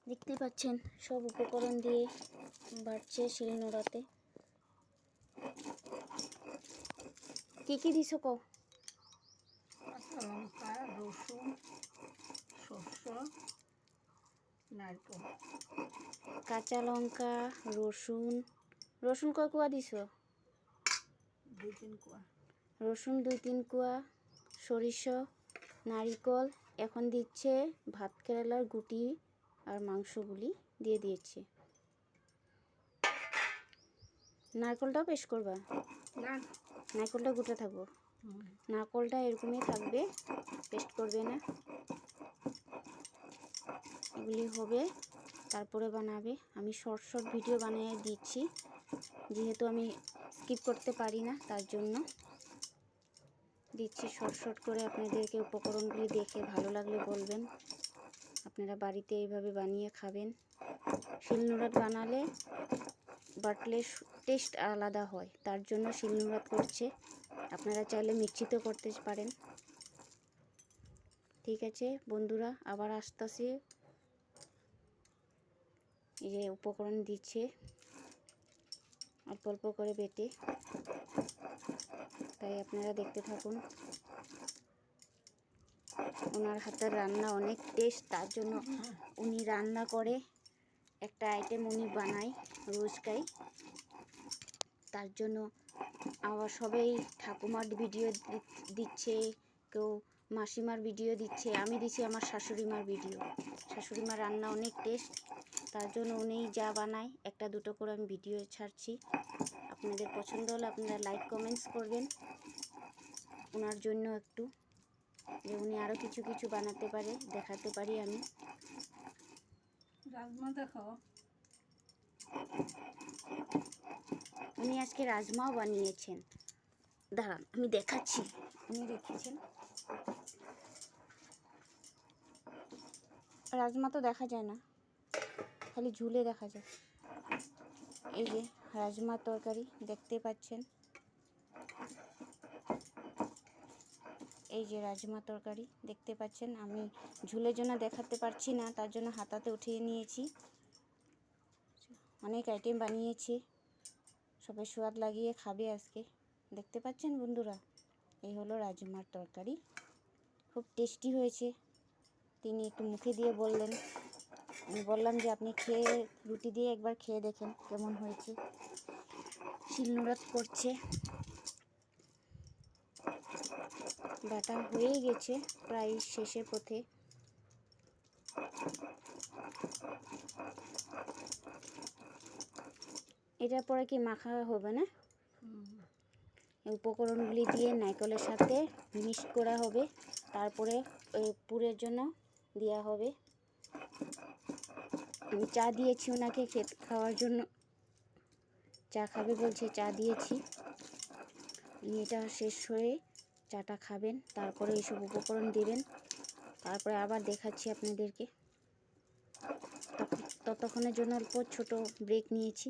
দেখতে পাচ্ছেন সব উপকরণ দিয়ে বাড়ছে শিলনোড়াতে। কি দিছো কও? কাঁচা লঙ্কা, রসুন, শস্য, নারকেল। কাঁচা লঙ্কা, রসুন কয় কোয়া দিছো? 2-3 কোয়া। রসুন 2-3 কোয়া, সরিষা, নারিকেল, এখন দিচ্ছে ভাত কেরালার গুটি আর মাংসগুলি দিয়ে দিয়েছে। নারকেলটাও পেস্ট করবা? না, নারকেলটা গোটা থাকবো। নারকেলটা এরকমই থাকবে, পেস্ট করবে না। এগুলি হবে তারপরে বানাবে। আমি শর্ট ভিডিও বানিয়ে দিচ্ছি, যেহেতু আমি স্কিপ করতে পারি না তার জন্য দিচ্ছি শর্ট করে। আপনাদেরকে উপকরণগুলি দেখে ভালো লাগলে বলবেন, আপনারা বাড়িতে এইভাবে বানিয়ে খাবেন। শিলনোড়াত বাটলে টেস্ট আলাদা হয়, তার জন্য শিলনোড়াত করছে। আপনারা চাইলে মিক্সিতেও করতে পারেন। ঠিক আছে বন্ধুরা, আবার আসতেছি। এই যে উপকরণ দিচ্ছে অল্প অল্প করে বেটে, তাই আপনারা দেখতে থাকুন। ওনার হাতের রান্না অনেক টেস্ট, তার জন্য উনি রান্না করে একটা আইটেম উনি বানায় রোজকাই। তার জন্য আবার সবাই ঠাকুমার ভিডিও দিচ্ছে, কেউ মাসিমার ভিডিও দিচ্ছে, আমি দিচ্ছি আমার শাশুড়িমার ভিডিও। শাশুড়িমার রান্না অনেক টেস্ট, তার জন্য উনি যা বানায় 1-2 করে আমি ভিডিও ছাড়ছি। আপনাদের পছন্দ হলে আপনারা লাইক কমেন্টস করবেন ওনার জন্য একটু, যে উনি আরও কিছু বানাতে পারে, দেখাতে পারি আমি। রাজমা দেখাও। উনি আজকে রাজমাও বানিয়েছেন, দাঁড়ান আমি দেখাচ্ছি। উনি রেখেছেন রাজমা, তো দেখা যায় না, খালি ঝুলে দেখা যায়। এই যে রাজমার তরকারি দেখতে পাচ্ছেন, এই যে রাজমা তরকারি দেখতে পাচ্ছেন। আমি ঝুলের জন্য দেখাতে পারছি না, তার জন্য হাতাতে উঠিয়ে নিয়েছি। অনেক আইটেম বানিয়েছি, সবাই স্বাদ লাগিয়ে খাবে আজকে। দেখতে পাচ্ছেন বন্ধুরা, এই হলো রাজমার তরকারি, খুব টেস্টি হয়েছে। তিনি একটু মুখে দিয়ে বললেন, আমি বললাম যে আপনি খেয়ে রুটি দিয়ে একবার খেয়ে দেখেন কেমন হয়েছে। শিলনোড়াত করছে, বাটা হয়ে গেছে, প্রায় শেষের পথে। এটার পরে কি মাখা হবে না? উপকরণগুলি দিয়ে নারকেলের সাথে মিক্স করা হবে, তারপরে পুরের জন্য দেওয়া হবে। আমি চা দিয়েছি ওনাকে খাওয়ার জন্য, চা খাবে বলছে, চা দিয়েছি। এটা শেষ হয়ে চাটা খাবেন, তারপরে এইসব উপকরণ দিবেন, তারপরে আবার দেখাচ্ছি আপনাদেরকে। ততক্ষণের জন্য অল্প ছোট ব্রেক নিয়েছি।